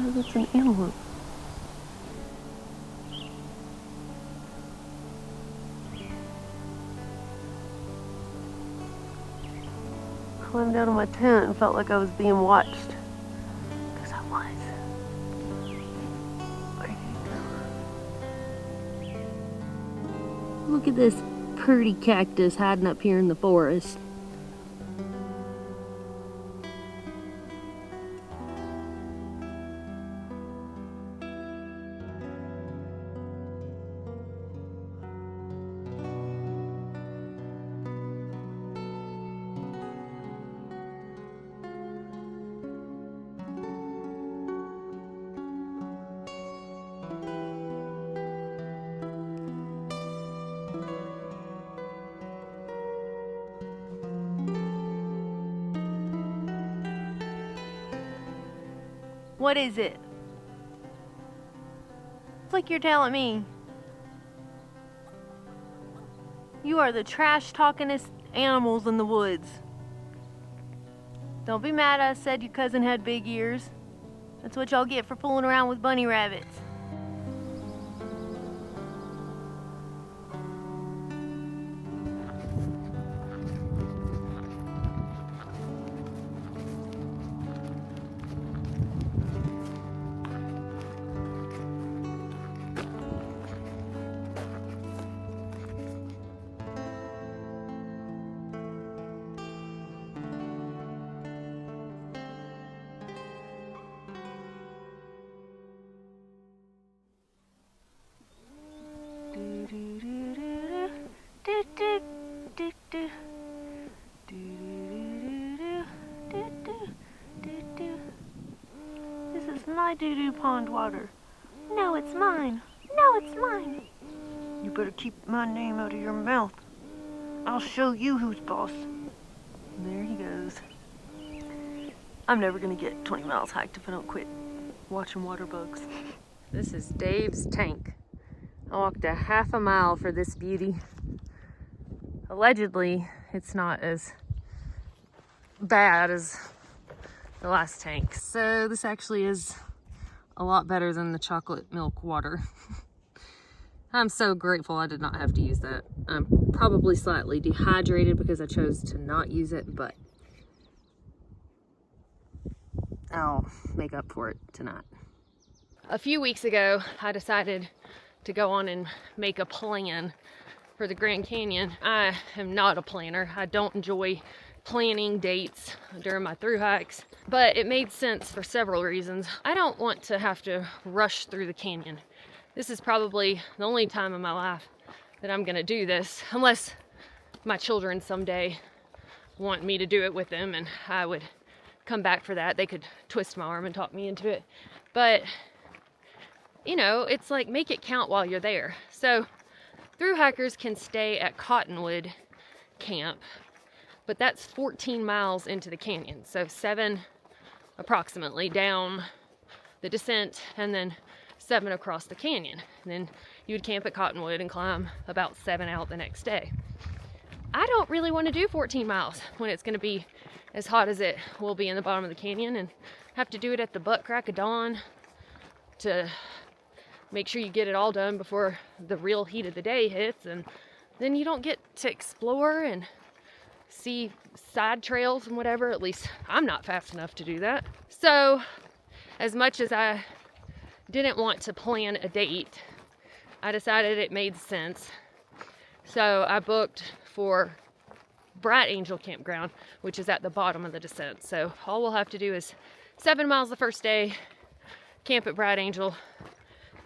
Oh, that's an antelope. I climbed out of my tent and felt like I was being watched. Because I was. Look at this pretty cactus hiding up here in the forest. What is it? It's like you're telling me. You are the trash-talkingest animals in the woods. Don't be mad I said your cousin had big ears. That's what y'all get for fooling around with bunny rabbits. This is my doo-doo pond water. No, it's mine. No, it's mine. You better keep my name out of your mouth. I'll show you who's boss. There he goes. I'm never gonna get 20 miles hiked if I don't quit watching water bugs. This is Dave's tank. I walked a half a mile for this beauty. Allegedly, it's not as bad as the last tank. So this actually is a lot better than the chocolate milk water. I'm so grateful I did not have to use that. I'm probably slightly dehydrated because I chose to not use it, but I'll make up for it tonight. A few weeks ago, I decided to go on and make a plan for the Grand Canyon. I am not a planner. I don't enjoy planning dates during my thru hikes, but it made sense for several reasons. I don't want to have to rush through the canyon. This is probably the only time in my life that I'm gonna do this, unless my children someday want me to do it with them and I would come back for that. They could twist my arm and talk me into it. But, you know, it's like make it count while you're there. So thru hikers can stay at Cottonwood Camp, but that's 14 miles into the canyon. So 7 approximately down the descent and then 7 across the canyon. And then you would camp at Cottonwood and climb about 7 out the next day. I don't really want to do 14 miles when it's going to be as hot as it will be in the bottom of the canyon and have to do it at the butt crack of dawn to make sure you get it all done before the real heat of the day hits, and then you don't get to explore and see side trails and whatever. At least I'm not fast enough to do that. So as much as I didn't want to plan a date, I decided it made sense. So I booked for Bright Angel Campground, which is at the bottom of the descent. So all we'll have to do is 7 miles the first day, camp at Bright Angel,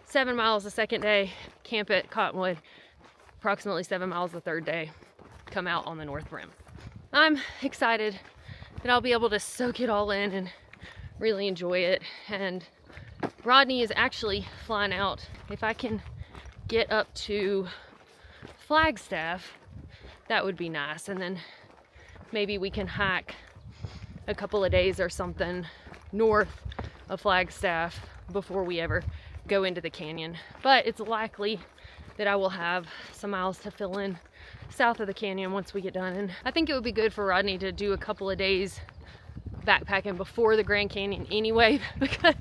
7 miles the second day, camp at Cottonwood, approximately 7 miles the third day, come out on the North Rim. I'm excited that I'll be able to soak it all in and really enjoy it. And Rodney is actually flying out. If I can get up to Flagstaff, that would be nice. And then maybe we can hike a couple of days or something north of Flagstaff before we ever go into the canyon. But it's likely that I will have some miles to fill in south of the canyon once we get done. And I think it would be good for Rodney to do a couple of days backpacking before the Grand Canyon anyway, because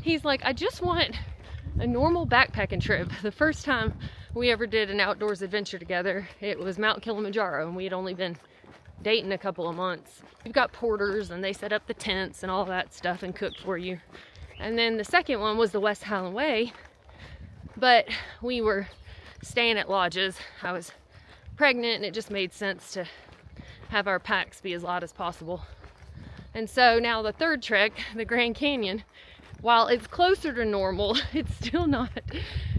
He's like, I just want a normal backpacking trip. The first time we ever did an outdoors adventure together, it was Mount Kilimanjaro, and we had only been dating a couple of months. You've got porters, and they set up the tents and all that stuff and cook for you. And then the second one was the West Highland Way, but we were staying at lodges. I was pregnant, and it just made sense to have our packs be as light as possible. And so now the third trek, the Grand Canyon, while it's closer to normal, it's still not,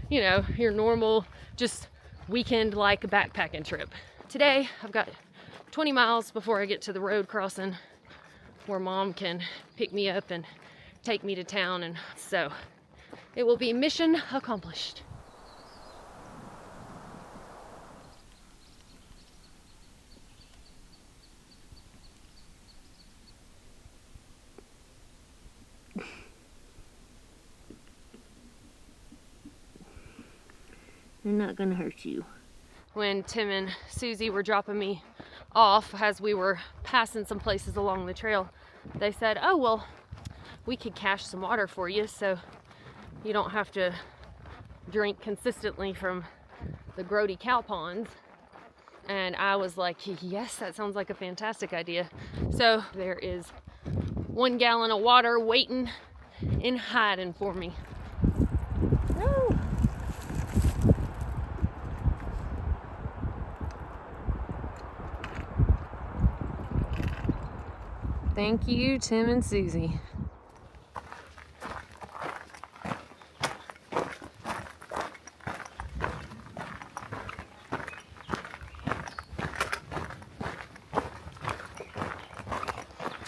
you know, your normal just weekend-like backpacking trip. Today, I've got 20 miles before I get to the road crossing where Mom can pick me up and take me to town, and so it will be mission accomplished. They're not gonna hurt you. When Tim and Susie were dropping me off as we were passing some places along the trail, they said, oh, well, we could cache some water for you so you don't have to drink consistently from the grody cow ponds. And I was like, yes, that sounds like a fantastic idea. So there is 1 gallon of water waiting in hiding for me. Woo! Thank you, Tim and Susie.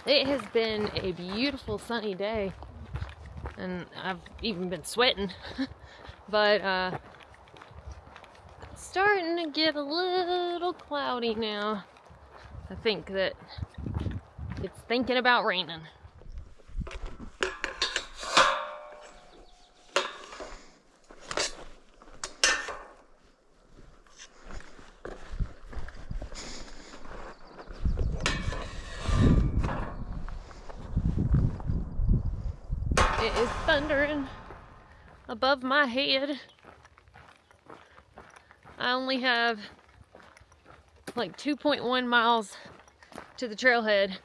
It has been a beautiful sunny day, and I've even been sweating, but it's starting to get a little cloudy now. I think that it's thinking about raining. It is thundering above my head. I only have like 2.1 miles to the trailhead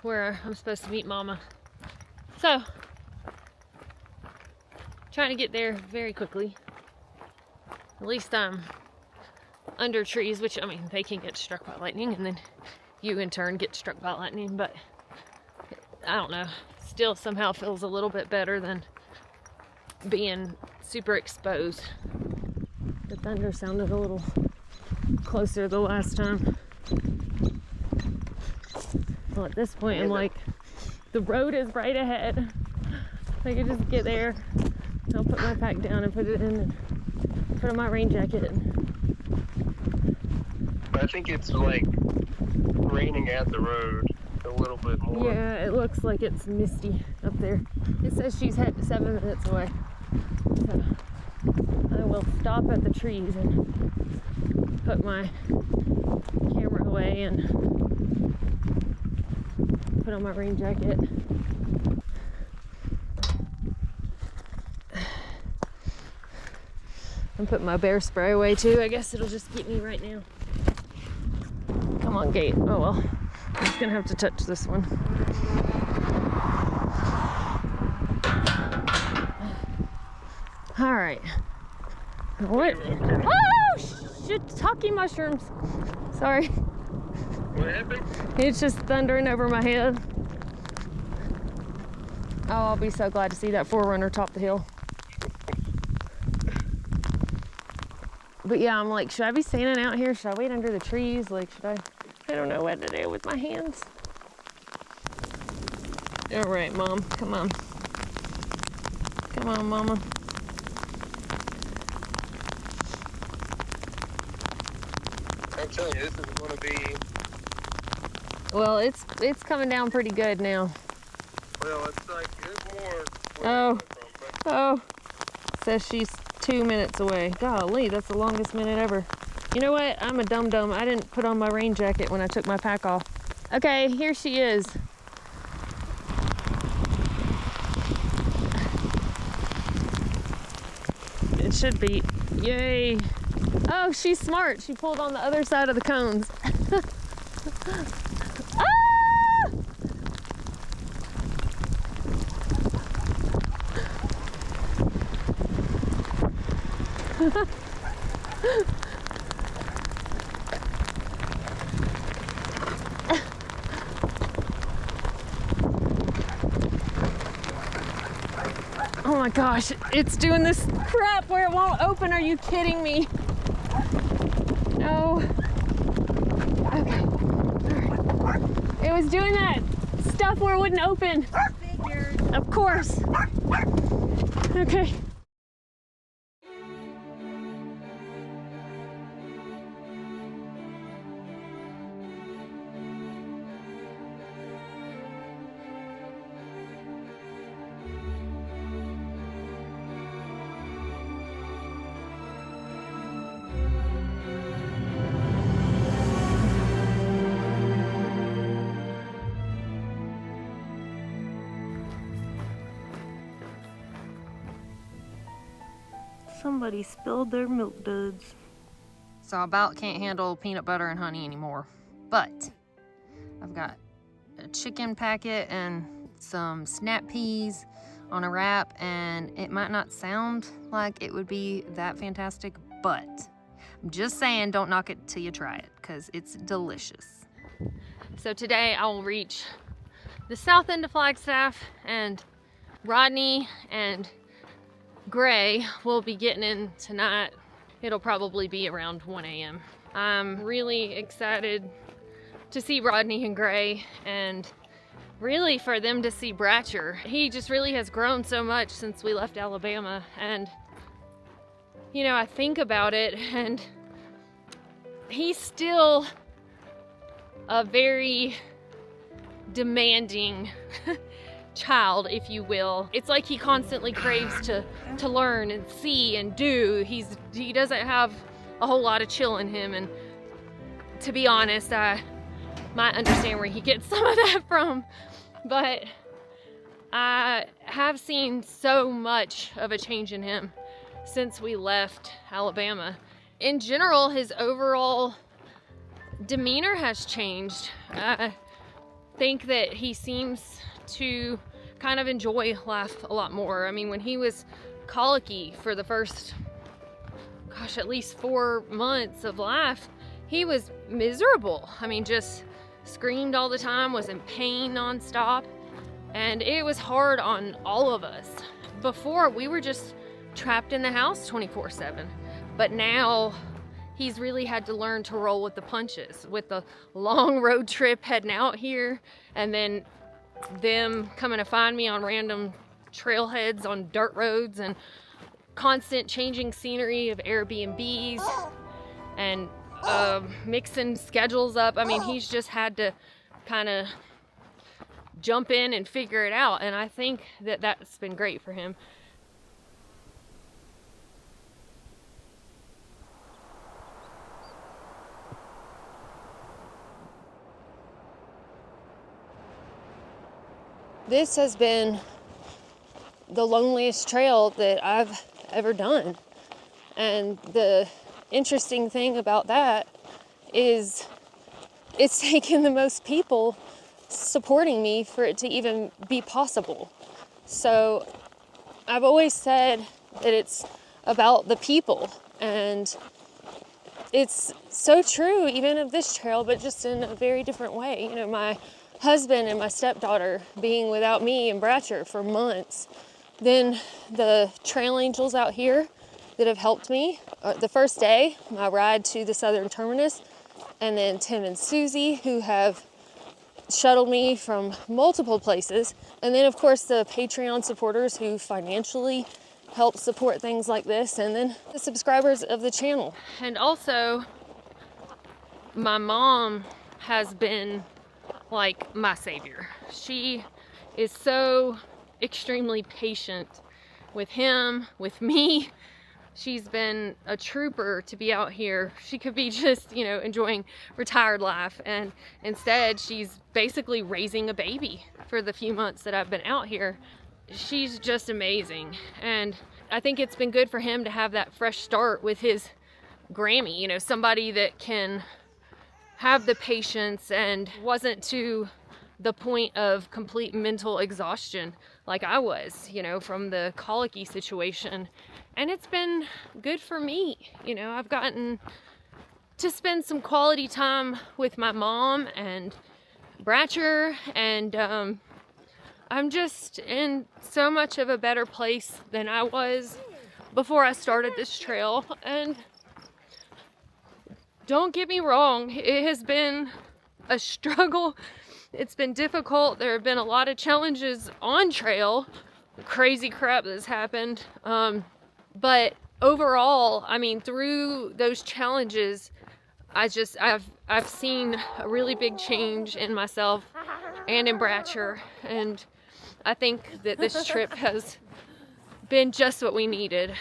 where I'm supposed to meet Mama. So, trying to get there very quickly. At least I'm under trees, which, I mean, they can get struck by lightning, and then you in turn get struck by lightning, but I don't know. Still somehow feels a little bit better than being super exposed. The thunder sounded a little closer the last time. Well, at this point, I'm like, the road is right ahead. I can just get there. I'll put my pack down and put it in and put on my rain jacket. I think it's like raining at the road a little bit more. Yeah, it looks like it's misty up there. It says she's 7 minutes away. So I will stop at the trees and put my camera away and put on my rain jacket. And put my bear spray away too. I guess it'll just keep me right now. Come on, gate. Oh well. I'm just gonna have to touch this one. All right. What? Oh, shit! Talking mushrooms. Sorry. What happened? It's just thundering over my head. Oh, I'll be so glad to see that 4Runner top the hill. But yeah, I'm like, should I be standing out here? Should I wait under the trees? Like, should I don't know what to do with my hands. All right, Mom, come on. Come on, Mama. I'm telling you, this is going to be... Well, it's coming down pretty good now. Well, it's like, it's more... Oh, oh. Says she's 2 minutes away. Golly, that's the longest minute ever. You know what? I'm a dum-dum. I didn't put on my rain jacket when I took my pack off. Okay, here she is. should be. Yay. Oh, she's smart. She pulled on the other side of the cones. Ah! Oh my gosh, it's doing this crap where it won't open. Are you kidding me? No. Okay. All right. It was doing that stuff where it wouldn't open. Figured. Of course. Okay. Somebody spilled their milk duds. So I about can't handle peanut butter and honey anymore. But I've got a chicken packet and some snap peas on a wrap, and it might not sound like it would be that fantastic, but I'm just saying, don't knock it till you try it, because it's delicious. So today I will reach the south end of Flagstaff, and Rodney and Gray will be getting in tonight. It'll probably be around 1 a.m. I'm really excited to see Rodney and Gray, and really for them to see Bratcher. He just really has grown so much since we left Alabama, and you know, I think about it, and he's still a very demanding child, if you will. It's like he constantly craves to learn and see and do. He doesn't have a whole lot of chill in him, and to be honest, I might understand where he gets some of that from, but I have seen so much of a change in him since we left Alabama. In general, his overall demeanor has changed. I think that he seems to kind of enjoy life a lot more. I mean, when he was colicky for the first, gosh, at least 4 months of life, he was miserable. I mean, just screamed all the time, was in pain nonstop, and it was hard on all of us. Before, we were just trapped in the house 24/7, but now he's really had to learn to roll with the punches, with the long road trip heading out here, and then them coming to find me on random trailheads on dirt roads, and constant changing scenery of Airbnbs, and mixing schedules up. I mean, he's just had to kind of jump in and figure it out, and I think that that's been great for him. This has been the loneliest trail that I've ever done. And the interesting thing about that is it's taken the most people supporting me for it to even be possible. So I've always said that it's about the people, and it's so true even of this trail, but just in a very different way. You know, my husband and my stepdaughter being without me and Bratcher for months. Then the trail angels out here that have helped me. The first day, my ride to the southern terminus, and then Tim and Susie, who have shuttled me from multiple places. And then, of course, the Patreon supporters who financially help support things like this, and then the subscribers of the channel. And also, my mom has been like my savior. She is so extremely patient with him, with me. She's been a trooper to be out here. She could be just, you know, enjoying retired life, and instead she's basically raising a baby for the few months that I've been out here. She's just amazing. And I think it's been good for him to have that fresh start with his Grammy, you know, somebody that can have the patience and wasn't to the point of complete mental exhaustion like I was, you know, from the colicky situation. And it's been good for me. You know, I've gotten to spend some quality time with my mom and Bratcher, and I'm just in so much of a better place than I was before I started this trail. And don't get me wrong, it has been a struggle. It's been difficult. There have been a lot of challenges on trail, crazy crap that's happened. But overall, I mean, through those challenges, I've seen a really big change in myself and in Bratcher, and I think that this trip has been just what we needed.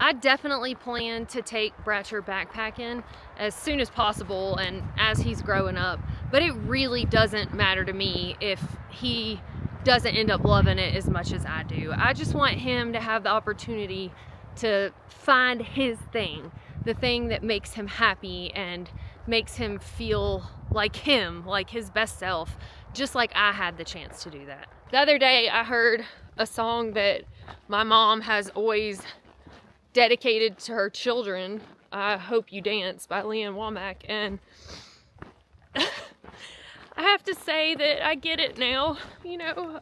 I definitely plan to take Bratcher backpacking as soon as possible and as he's growing up, but it really doesn't matter to me if he doesn't end up loving it as much as I do. I just want him to have the opportunity to find his thing, the thing that makes him happy and makes him feel like him, like his best self, just like I had the chance to do that. The other day I heard a song that my mom has always dedicated to her children, I Hope You Dance by Leanne Womack, and I have to say that I get it now. You know,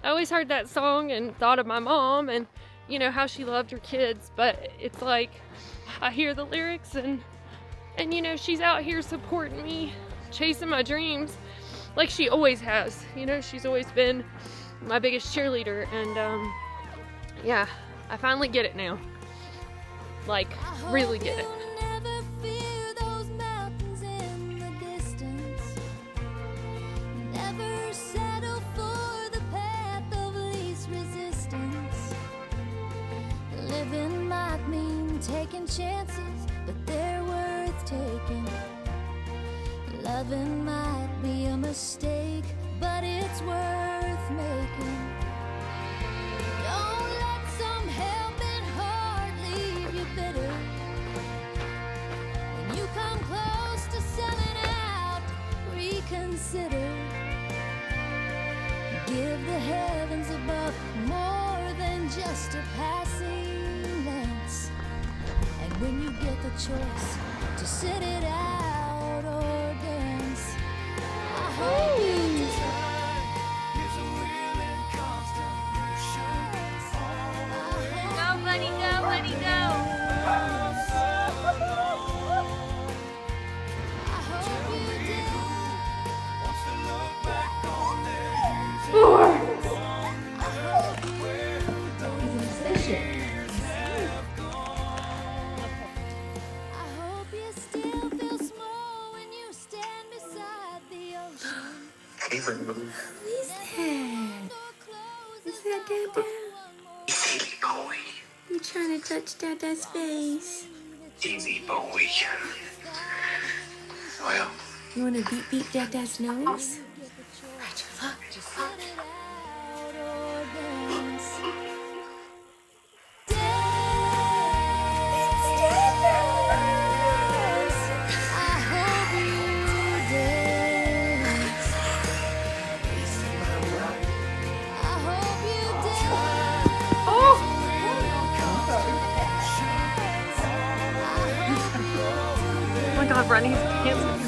I always heard that song and thought of my mom and, you know, how she loved her kids, but it's like I hear the lyrics and you know, she's out here supporting me, chasing my dreams like she always has. You know, she's always been my biggest cheerleader, and yeah, I finally get it now. Like, really get it. Living might mean taking chances, but they're worth taking. Loving might be a mistake, but it's worth making. Don't let some helping heart leave you bitter. When you come close to selling out, reconsider. Give the heavens above more than just a passing glance. And when you get the choice to sit it out or dance, I hope you Go, buddy, go, buddy, go. I hope you did. I hope you still feel small when you stand beside the ocean. Who's that? Is that Dada? Easy boy. You trying to touch Dada's face? Easy boy. Well, You wanna beat Dada's nose? Roger, look. Oh my God, Ronnie's pants.